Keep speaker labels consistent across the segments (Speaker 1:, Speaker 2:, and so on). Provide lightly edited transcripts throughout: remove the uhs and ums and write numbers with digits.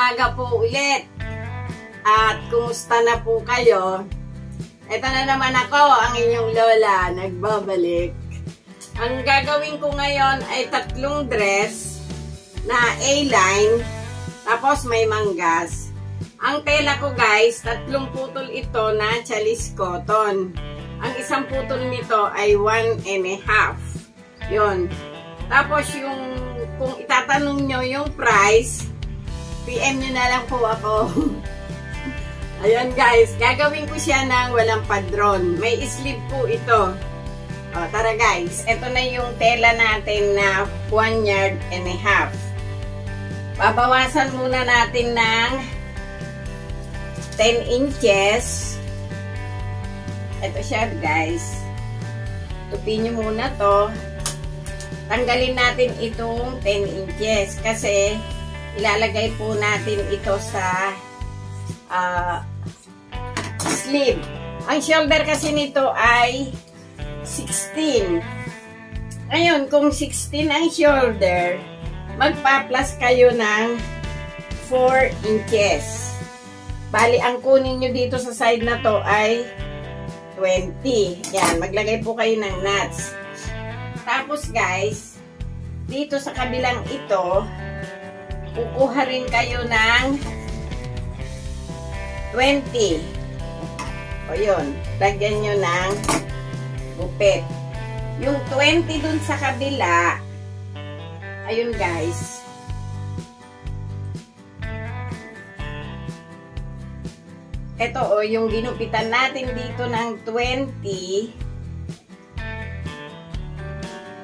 Speaker 1: umaga po ulit. At kumusta na po kayo? Ito na naman ako, ang inyong lola, nagbabalik. Ang gagawin ko ngayon ay 3 dress na A-line, tapos may manggas. Ang tela ko guys, 3 putol ito na chalis cotton. Ang isang putol nito ay 1.5. Yun. Tapos yung, kung itatanong nyo yung price, PM nyo na lang po ako. Ayan guys, gagawin ko siya ng walang padron. May sleeve po ito. O, tara guys, ito na yung tela natin na 1.5 yard. Babawasan muna natin ng 10 inches. Ito siya guys. Tupin nyo muna to. Tanggalin natin itong 10 inches kasi ilalagay po natin ito sa sleeve. Ang shoulder kasi nito ay 16. Ngayon, kung 16 ang shoulder, magpa-plus kayo ng 4 inches. Bali, ang kunin nyo dito sa side na to ay 20. Yan, maglagay po kayo ng knots. Tapos guys, dito sa kabilang ito, kukuha rin kayo ng 20. O yun, lagyan nyo ng gupit. Yung 20 dun sa kabila, ayun guys. Ito o, yung ginupitan natin dito ng 20.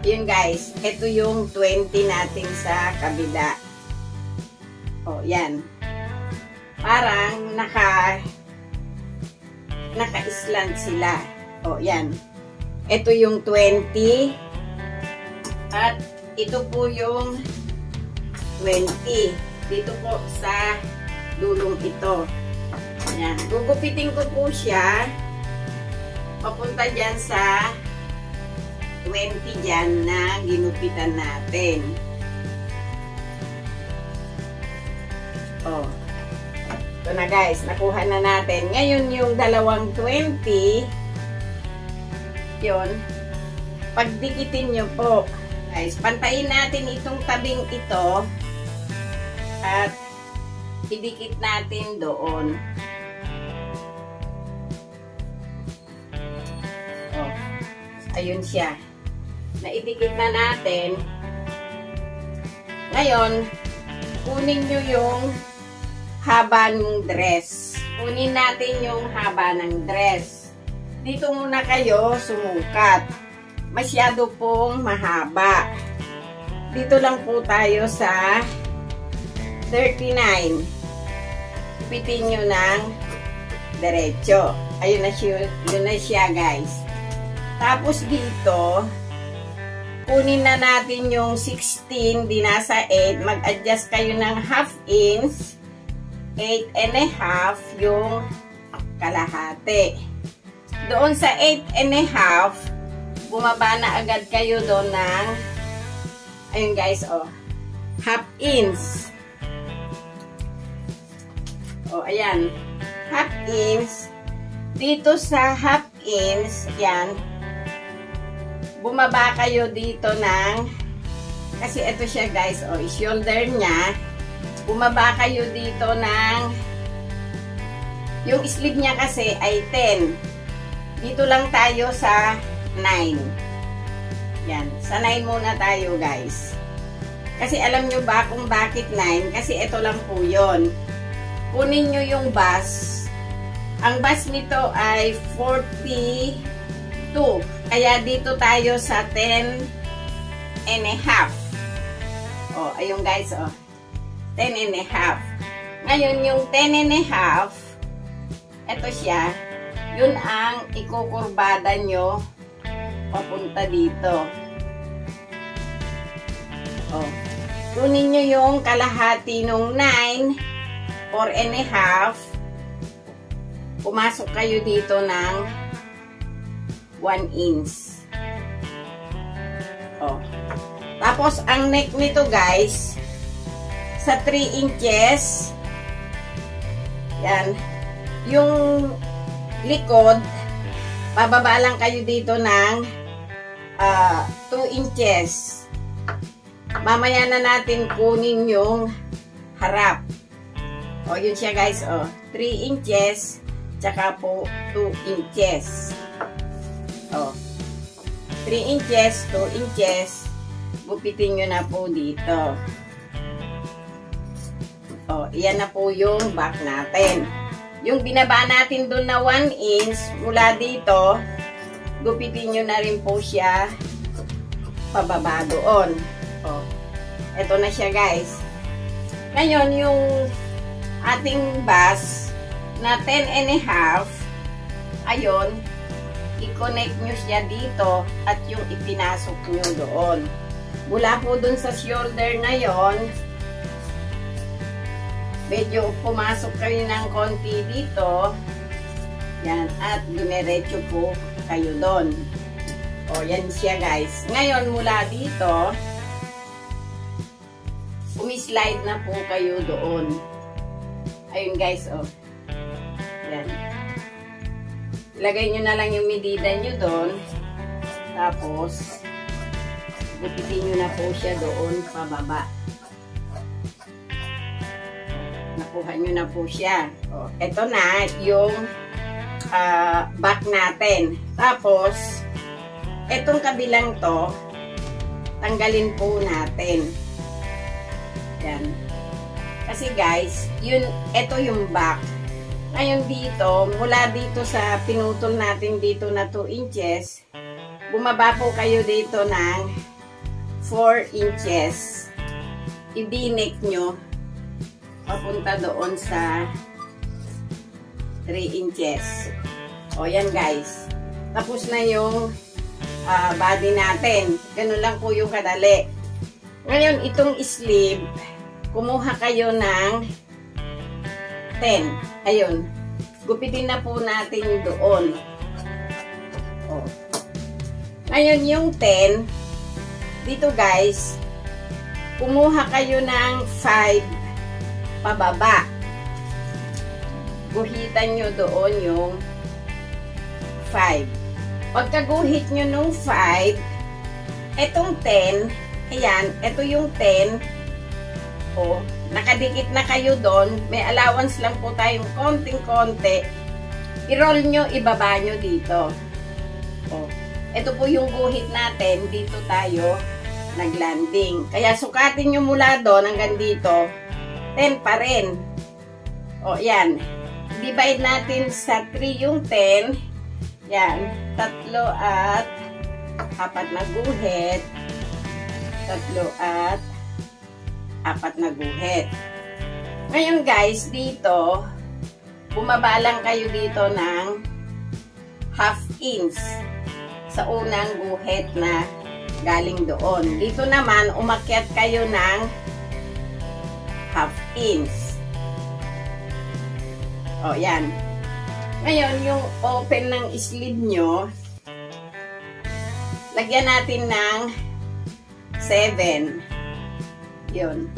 Speaker 1: Yun guys, ito yung 20 natin sa kabila. O, yan. Parang naka-slant sila. O, yan. Ito yung 20. At ito po yung 20. Dito po sa dulong ito. Yan. Gugupitin ko po siya. Papunta dyan sa 20 dyan na ginupitan natin. O. Ito na guys, nakuha na natin. Ngayon yung dalawang 20, yun, pagdikitin nyo po. Guys, pantayin natin itong tabing ito at idikit natin doon. Oh, ayun siya. Naidikit na natin. Ngayon, kunin nyo yung haba ng dress. Kunin natin yung haba ng dress. Dito muna kayo sumukat. Masyado pong mahaba. Dito lang po tayo sa 39. Pitin nyo ng diretso. Ayun na siya, yun na siya guys. Tapos dito, kunin na natin yung 16, di nasa 8. Mag-adjust kayo ng ½ inch. 8.5 yung kalahati. Doon sa 8.5, bumaba na agad kayo doon ng, ayun guys, oh, ½ inch. Oh, ayan, ½ inch. Dito sa ½ inch, yan, bumaba kayo dito ng, kasi ito siya guys, oh, shoulder niya. Bumaba kayo dito ng, yung sleeve niya kasi ay 10. Dito lang tayo sa 9. Yan, sa 9 muna tayo guys. Kasi alam nyo ba kung bakit 9? Kasi ito lang po yun. Kunin nyo yung bus. Ang bus nito ay 42. Kaya dito tayo sa 10.5. Oh, ayun guys, oh. 10.5. Ngayon, yung 10.5, ito siya, yun ang ikukurbada nyo papunta dito. Oh. Kunin nyo yung kalahati nung 9, 4.5, pumasok kayo dito ng 1 inch. Oh. Tapos, ang neck nito guys, sa 3 inches, Yan. Yung likod, bababa lang kayo dito ng 2 inches. Mamaya na natin kunin yung harap. O, yun siya guys, o. 3 inches, tsaka po 2 inches. O. 3 inches, 2 inches. Gupitin nyo na po dito. O, iyan na po yung back natin. Yung binaba natin dun na 1 inch, mula dito, gupitin nyo na rin po siya pababa doon. O, eto na siya guys. Ngayon, yung ating bus na 10.5, ayun, i-connect nyo siya dito at yung ipinasok nyo doon. Mula po dun sa shoulder na yon, medyo pumasok kayo ng konti dito. Yan, at dumiretso po kayo doon. O, yan siya guys. Ngayon, mula dito, umi-slide na po kayo doon. Ayun guys, o. Yan. Ilagay nyo na lang yung medida nyo doon. Tapos, gupitin nyo na po siya doon pababa. Nakuha nyo na po siya. O, eto na yung back natin. Tapos, etong kabilang to, tanggalin po natin. Yan. Kasi guys, yun, eto yung back. Ngayon dito, mula dito sa pinutol natin dito na 2 inches, bumaba po kayo dito ng 4 inches. I-binek nyo papunta doon sa 3 inches. O, yan guys. Tapos na yung body natin. Ganun lang po yung kadali. Ngayon, itong sleeve, kumuha kayo ng 10. Ayun. Gupitin na po natin doon. O. Ngayon, yung 10, dito guys, kumuha kayo ng 5 pababa. Guhitan nyo doon yung 5. Pagkaguhit nyo nung 5, etong 10, ayan, eto yung 10, o, nakadikit na kayo doon, may allowance lang po tayong konting-konti, i-roll nyo, ibaba nyo dito. O, eto po yung guhit natin, dito tayo naglanding. Kaya sukatin nyo mula doon hanggang dito, 10 pa rin. O, yan. Divide natin sa 3 yung 10. Yan. 3 at 4 na guhit. 3 at 4 na guhit. Ngayon guys, dito, bumaba lang kayo dito ng 1/2 inch sa unang guhit na galing doon. Dito naman, umakyat kayo ng 1/2 inch. O, yan. Ngayon, yung open ng sleeve nyo, lagyan natin ng 7. Yun.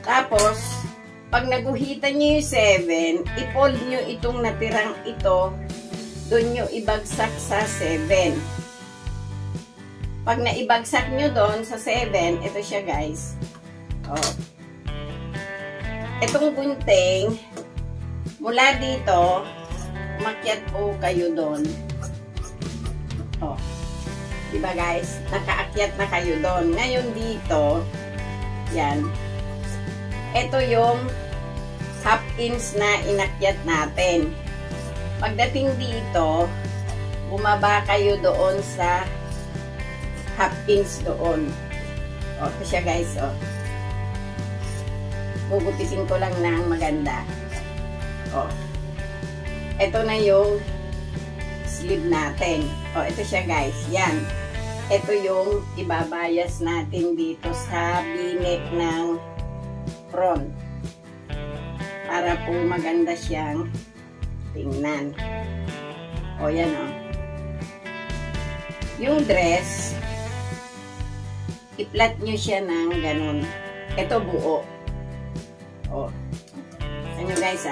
Speaker 1: Tapos, pag naguhitan nyo yung 7, i-fold nyo itong natirang ito, doon nyo ibagsak sa 7. Pag naibagsak nyo doon sa 7, ito siya guys. O. Itong gunting, mula dito, umakyat po kayo doon. O. Diba guys? Nakaakyat na kayo doon. Ngayon dito, yan. Ito yung 1/2 inch na inakyat natin. Pagdating dito, bumaba kayo doon sa 1/2 inch doon. O, ito siya guys, o. Gugupitin ko lang ng maganda. O. Ito na yung sleeve natin. O, ito siya guys. Yan. Ito yung ibabayas natin dito sa binek ng front. Para po maganda siyang tingnan. O, yan o. Yung dress, i-flat nyo siya ng ganun. Ito buo. O. nyo guys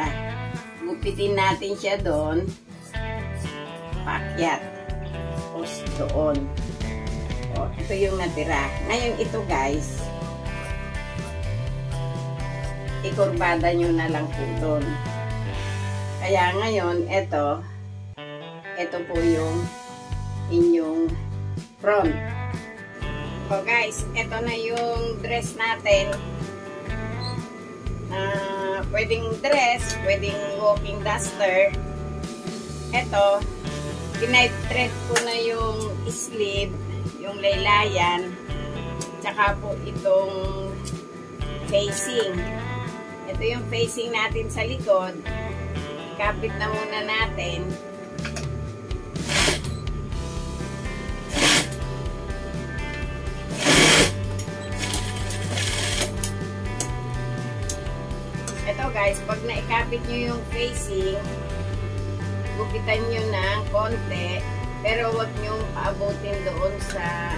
Speaker 1: gupitin natin siya doon. Pakyat. Tapos doon. O, ito yung natira. Ngayon ito guys, ikurbada nyo na lang po doon. Kaya ngayon, ito po yung inyong front. O guys, ito na yung dress natin. Pwedeng dress, pwedeng walking duster. Ito, kinipe thread ko na yung sleeve, yung laylayan, tsaka po itong facing. Ito yung facing natin sa likod. Kapit na muna natin. Ito guys, pag naikapit nyo yung facing, gupitan nyo ng konti, pero huwag nyo paabutin doon sa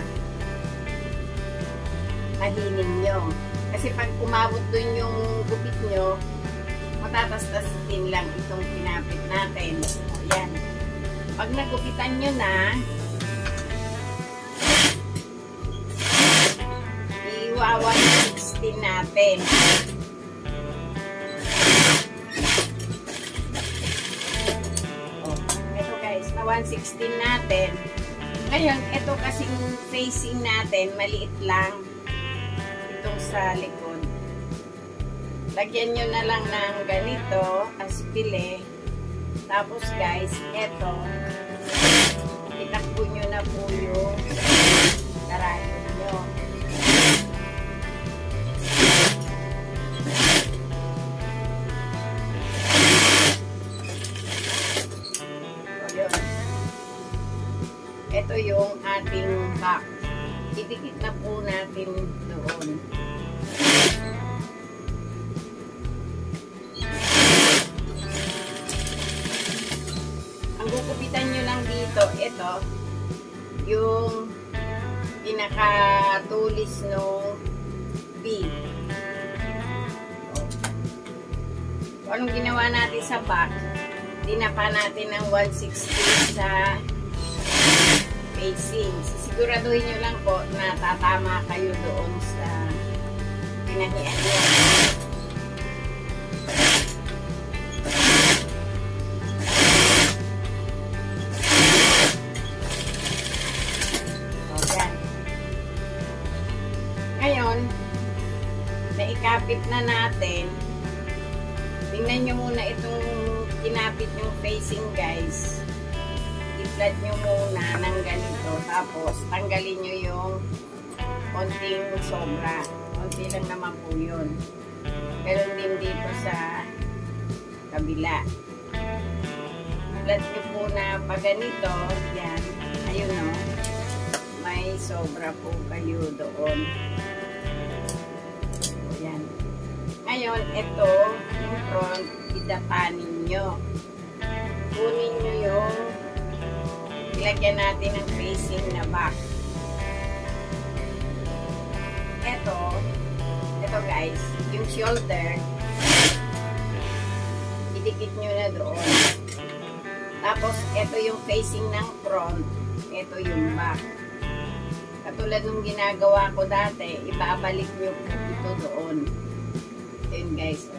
Speaker 1: tahining nyo. Kasi pag umabot doon yung gupit nyo, matatas-tasitin lang itong pinapit natin. O, yan. Pag nagupitan nyo na, i-116 natin. Ito guys, na 116 natin. Ngayon, ito kasing facing natin, maliit lang. Itong sa likod. Lagyan nyo na lang ng ganito, as pili. Tapos guys, ito, itakbo nyo na po yung karayon nyo. Ito yung ating back. Idikit na po natin doon. Ang gugupitan nyo lang dito, ito, yung pinakatulis nung V. So, anong ginawa natin sa back? Dinapa natin ng 160 sa facing. Siguraduhin nyo lang po na tatama kayo doon sa pinahian nyo. O, yan. Ngayon, naikapit na natin. Tingnan nyo muna itong kinapit yung facing guys. I-flat nyo muna ng ganito. Tapos, tanggalin nyo yung konting sobra. Konti lang naman po yun. Meron din dito sa kabila. Flat nyo po na pag ganito. Yan. Ayun o. May sobra po kayo doon. O, yan. Ngayon, ito, yung front, idapanin nyo. Kunin nyo yung ilagyan natin ng facing na back. Ito guys, yung shoulder, idikit nyo na doon. Tapos, ito yung facing ng front, ito yung back. Katulad nung ginagawa ko dati, ibabalik nyo po ito doon. Yun guys.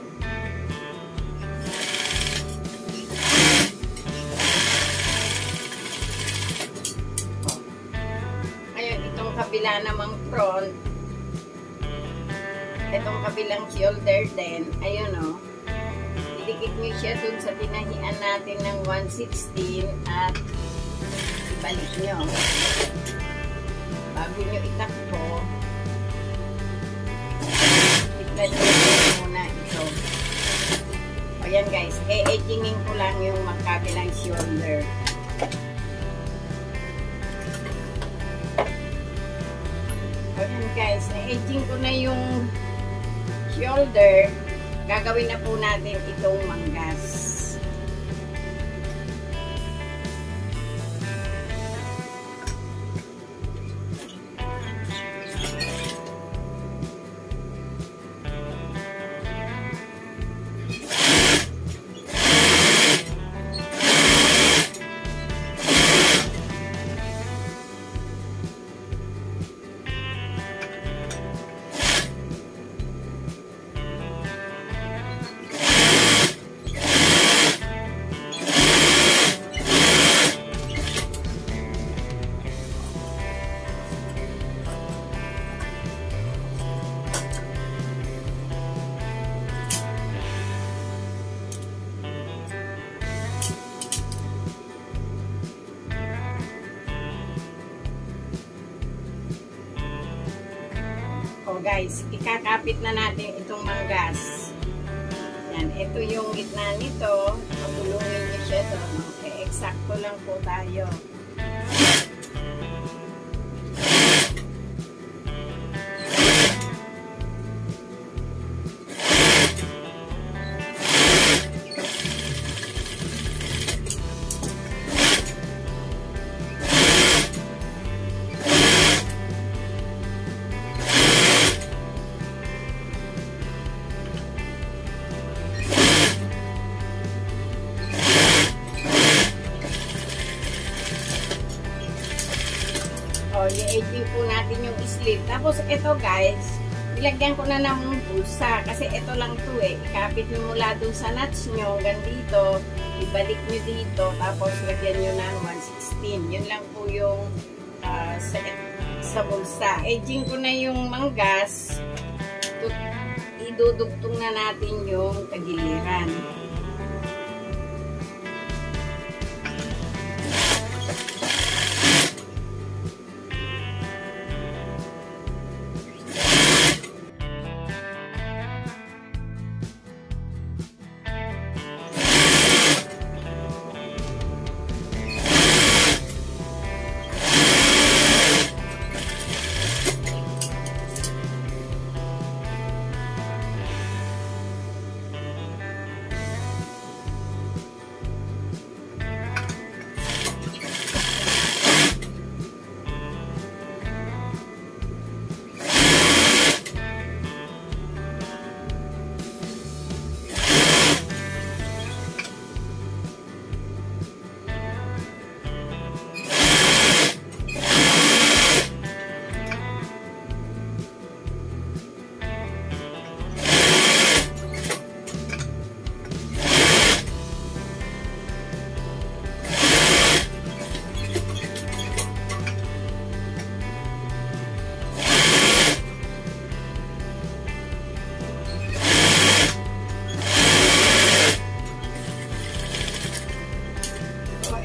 Speaker 1: Kabila namang front, itong kabilang shoulder din, ayun o, idikit nyo siya dun sa tinahian natin ng 116 at ibalik nyo. Bago nyo itakbo, i-flat nyo muna ito. O yan guys, e-edgingin ko lang yung magkabilang shoulder. Ayan guys, na-edging ko na yung shoulder. Gagawin na po natin itong manggas. O guys, ikakapit na natin itong manggas. Yan, ito yung gitna nito. Pagulungin nyo siya doon. Okay, eksakto lang po tayo. I-aging po natin yung sleeve. Tapos ito guys, ilagyan ko na ng bulsa kasi ito lang to eh. Ikapit nyo mula dun sa nuts nyo hanggang dito, ibalik nyo dito, tapos lagyan nyo ng 1/16. Yun lang po yung sa bulsa. Aging ko na yung manggas. Idudugtong na natin yung tagiliran.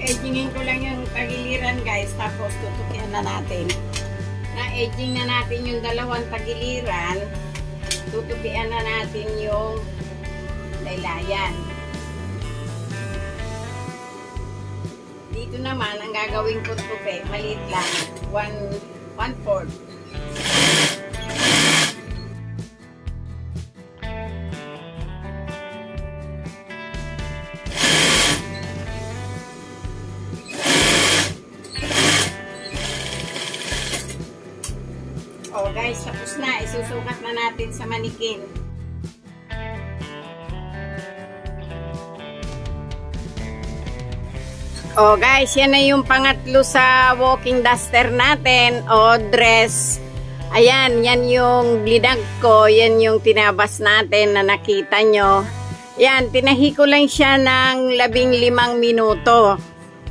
Speaker 1: Edgingin ko lang yung tagiliran guys, tapos tutukian na natin. Na-edging na natin yung dalawang tagiliran, tutukian na natin yung laylayan. Dito naman, ang gagawin ko tupi, maliit lang, 1/4. Oh guys, tapos na. Isusukat na natin sa manikin. Oh guys, yan na yung pangatlo sa walking duster natin o dress. Ayan, yan yung blidag ko. Yan yung tinabas natin na nakita nyo. Yan, tinahi ko lang siya ng 15 minuto.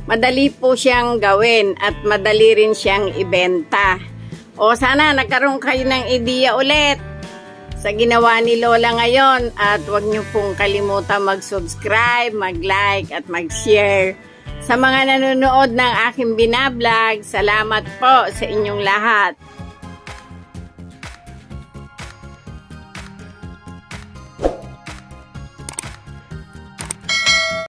Speaker 1: Madali po siyang gawin at madali rin siyang ibenta. O sana nagkaroon kayo ng ideya ulit sa ginawa ni Lola ngayon at huwag niyo pong kalimutan mag-subscribe, mag-like at mag-share. Sa mga nanonood ng aking binablog, salamat po sa inyong lahat.